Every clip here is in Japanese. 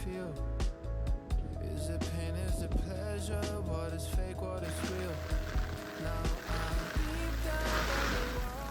feel? Is it pain, is it pleasure? What is fake, what is real? Now I'm deep down underwater.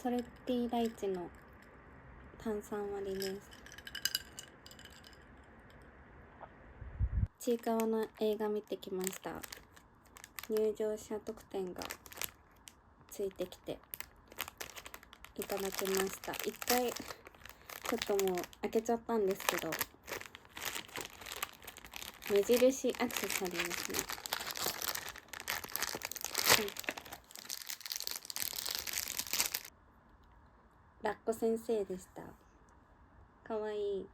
ソルティライチの炭酸割りです。ちいかわの映画見てきました。入場者特典がついてきていただきました。一回ちょっともう開けちゃったんですけど、無印アクセサリーですね。ラッコ先生でした。かわいい。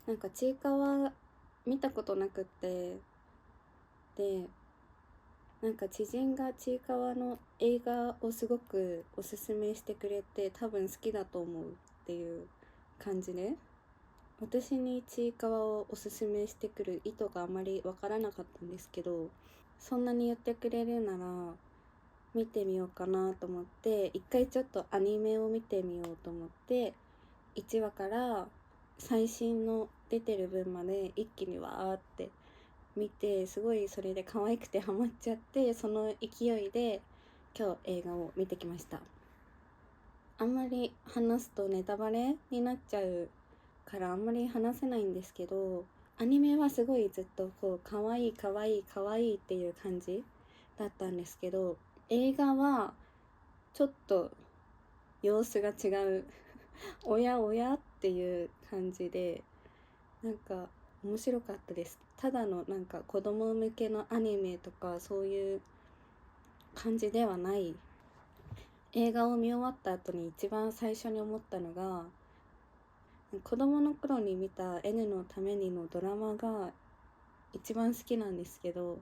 なんかちいかわ見たことなくって、でなんか知人がちいかわの映画をすごくおすすめしてくれて、多分好きだと思うっていう感じで、私にちいかわをおすすめしてくる意図があまりわからなかったんですけど、そんなに言ってくれるなら見てみようかなと思って、一回ちょっとアニメを見てみようと思って、1話から最新の出てる分まで一気にわーって見て、すごいそれで可愛くてハマっちゃって、その勢いで今日映画を見てきました。あんまり話すとネタバレになっちゃうからあんまり話せないんですけど、アニメはすごいずっとこう可愛い可愛い可愛いっていう感じだったんですけど、映画はちょっと様子が違うおやおやっていう感じで、なんか面白かったです。ただのなんか子供向けのアニメとかそういう感じではない。映画を見終わった後に一番最初に思ったのが、子供の頃に見た N のためにのドラマが一番好きなんですけど、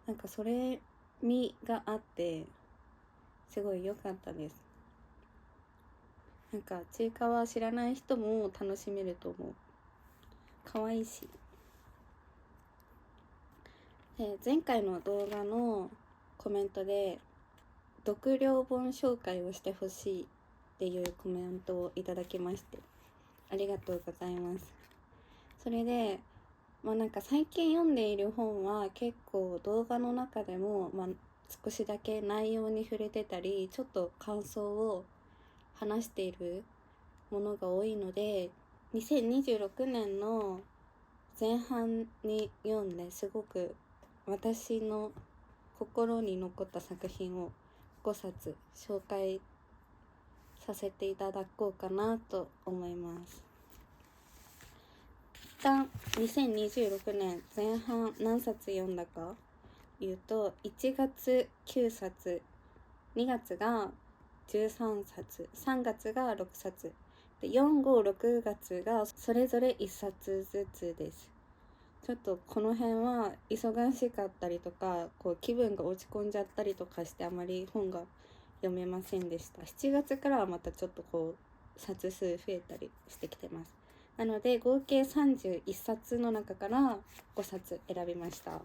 なんかそれ味があってすごい良かったです。なんかちいかわ知らない人も楽しめると思う。可愛いし。で、前回の動画のコメントで読了本紹介をしてほしいっていうコメントをいただきまして、ありがとうございます。それでなんか最近読んでいる本は結構動画の中でも、少しだけ内容に触れてたり、ちょっと感想を話しているものが多いので、2026年の前半に読んですごく私の心に残った作品を5冊紹介させていただこうかなと思います。一旦2026年前半何冊読んだか言うと、1月9冊、2月が13冊、3月が6冊で、4、5、6月がそれぞれ1冊ずつです。ちょっとこの辺は忙しかったりとか、こう気分が落ち込んじゃったりとかして、あまり本が読めませんでした。7月からはまたちょっとこう冊数増えたりしてきてます。なので合計31冊の中から5冊選びました。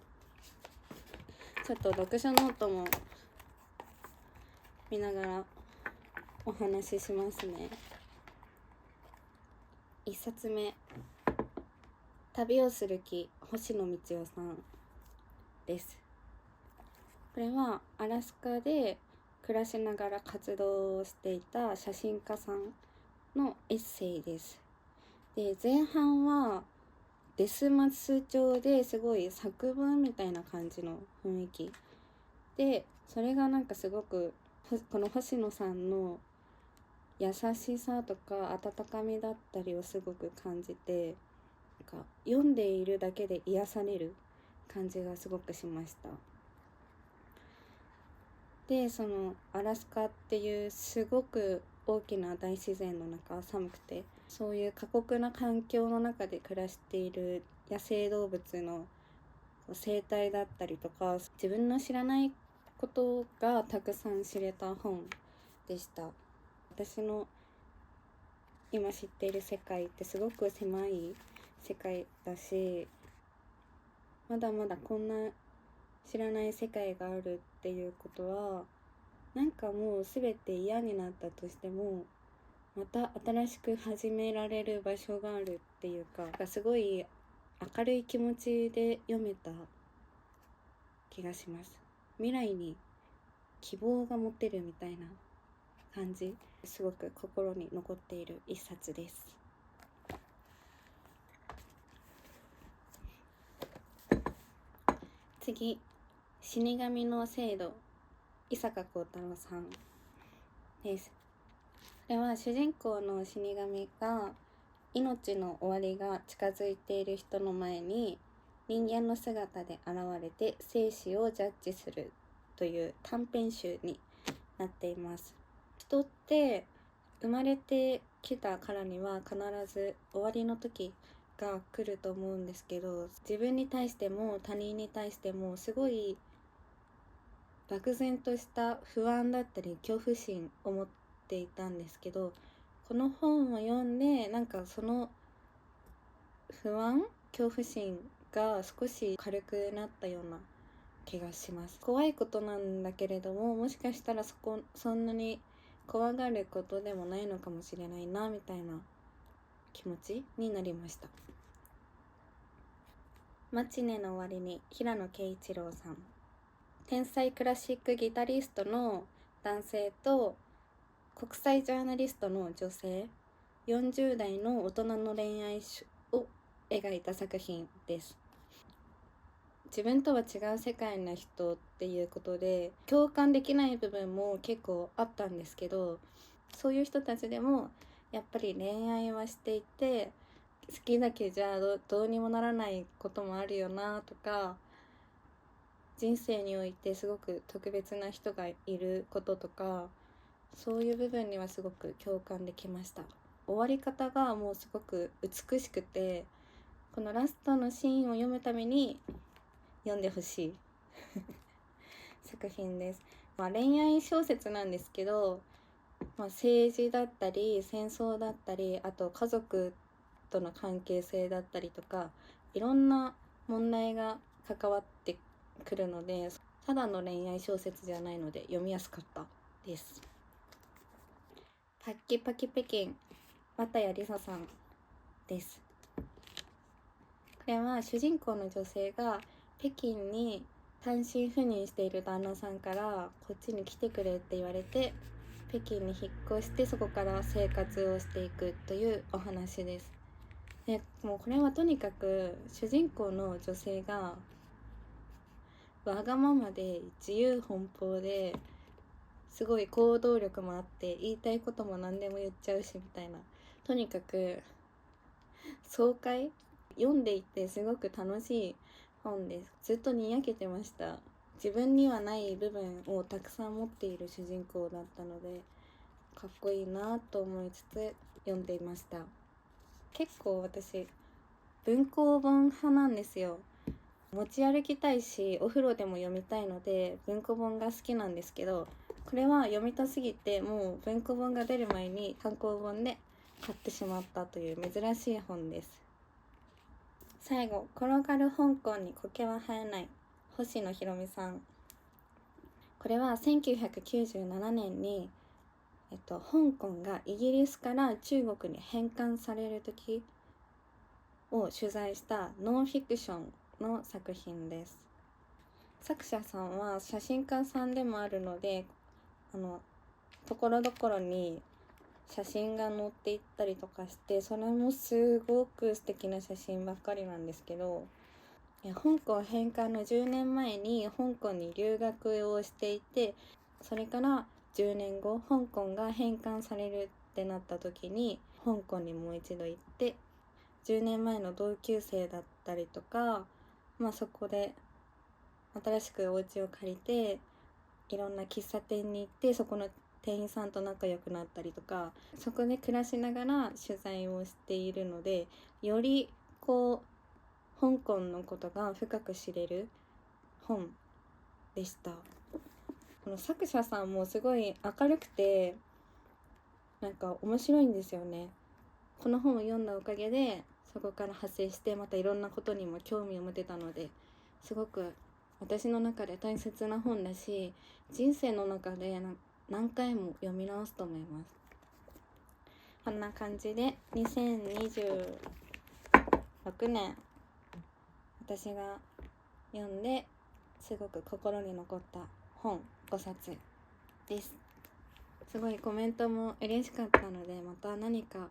ちょっと読書ノートも見ながらお話ししますね。1冊目、旅をする気、星野道夫さんです。これはアラスカで暮らしながら活動をしていた写真家さんのエッセイです。で、前半はデスマス調ですごい作文みたいな感じの雰囲気で、それがなんかすごくこの星野さんの優しさとか温かみだったりをすごく感じて、なんか読んでいるだけで癒される感じがすごくしました。で、そのアラスカっていうすごく大きな大自然の中、寒くてそういう過酷な環境の中で暮らしている野生動物の生態だったりとか、自分の知らないことがたくさん知れた本でした。私の今知っている世界ってすごく狭い世界だし、まだまだこんな知らない世界があるっていうことは、なんかもう全て嫌になったとしてもまた新しく始められる場所があるっていうか、すごい明るい気持ちで読めた気がします。未来に希望が持てるみたいな感じ、すごく心に残っている一冊です。次、死神の制度、伊坂幸太郎さんです。これは主人公の死神が命の終わりが近づいている人の前に人間の姿で現れて生死をジャッジするという短編集になっています。人って生まれてきたからには必ず終わりの時が来ると思うんですけど、自分に対しても他人に対してもすごい漠然とした不安だったり恐怖心を持っていたんですけど、この本を読んでなんかその不安恐怖心が少し軽くなったような気がします。怖いことなんだけれども、もしかしたらそんなに怖がることでもないのかもしれないなみたいな気持ちになりました。マチネの終わりに、平野啓一郎さん。天才クラシックギタリストの男性と国際ジャーナリストの女性、40代の大人の恋愛を描いた作品です。自分とは違う世界の人っていうことで共感できない部分も結構あったんですけど、そういう人たちでもやっぱり恋愛はしていて、好きだけじゃどうにもならないこともあるよなとか、人生においてすごく特別な人がいることとか、そういう部分にはすごく共感できました。終わり方がもうすごく美しくて、このラストのシーンを読むために読んでほしい作品です。恋愛小説なんですけど、政治だったり戦争だったり、あと家族との関係性だったりとか、いろんな問題が関わってくるので、ただの恋愛小説じゃないので読みやすかったです。パッキパキ北京、綿谷りささんです。これは主人公の女性が北京に単身赴任している旦那さんからこっちに来てくれって言われて北京に引っ越して、そこから生活をしていくというお話です。でもうこれはとにかく主人公の女性がわがままで自由奔放ですごい行動力もあって、言いたいことも何でも言っちゃうしみたいな、とにかく爽快、読んでいてすごく楽しい本です。ずっとにやけてました。自分にはない部分をたくさん持っている主人公だったので、かっこいいなと思いつつ読んでいました。結構私文庫本派なんですよ。持ち歩きたいしお風呂でも読みたいので文庫本が好きなんですけど、これは読みたすぎてもう文庫本が出る前に単行本で買ってしまったという珍しい本です。最後、転がる香港に苔は生えない、星野博美さん。これは1997年に、香港がイギリスから中国に返還される時を取材したノンフィクションの作品です。作者さんは写真家さんでもあるので、ところどころに写真が載っていったりとかして、それもすごく素敵な写真ばっかりなんですけど、香港返還の10年前に香港に留学をしていて、それから10年後香港が返還されるってなった時に香港にもう一度行って、10年前の同級生だったりとか、そこで新しくお家を借りていろんな喫茶店に行って、そこの店員さんと仲良くなったりとか、そこで暮らしながら取材をしているので、より香港のことが深く知れる本でした。この作者さんもすごい明るくてなんか面白いんですよね。この本を読んだおかげでそこから派生してまたいろんなことにも興味を持てたので、すごく私の中で大切な本だし、人生の中で何回も読み直すと思います。こんな感じで2026年私が読んですごく心に残った本5冊です。すごいコメントも嬉しかったので、また何か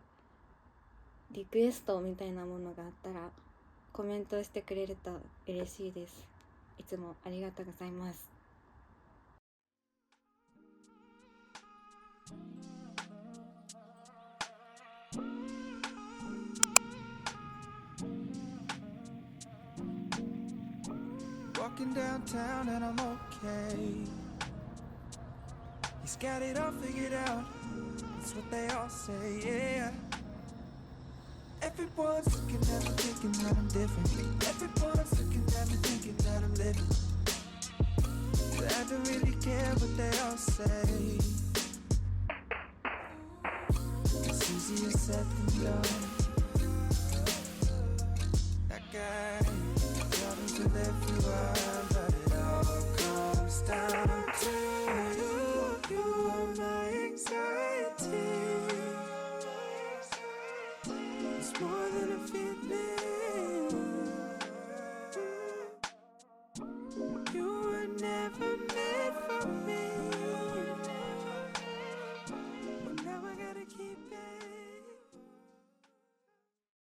リクエストみたいなものがあったらコメントしてくれると嬉しいです。いつもありがとうございます。Walking downtown and I'm okay. He's got it all figured out. That's what they all say, yeah. Everyone's looking at me thinking that I'm different. Everyone's looking at me thinking that I'm living. But I don't really care what they all say. It's easier said than done. That guy travels with everyone.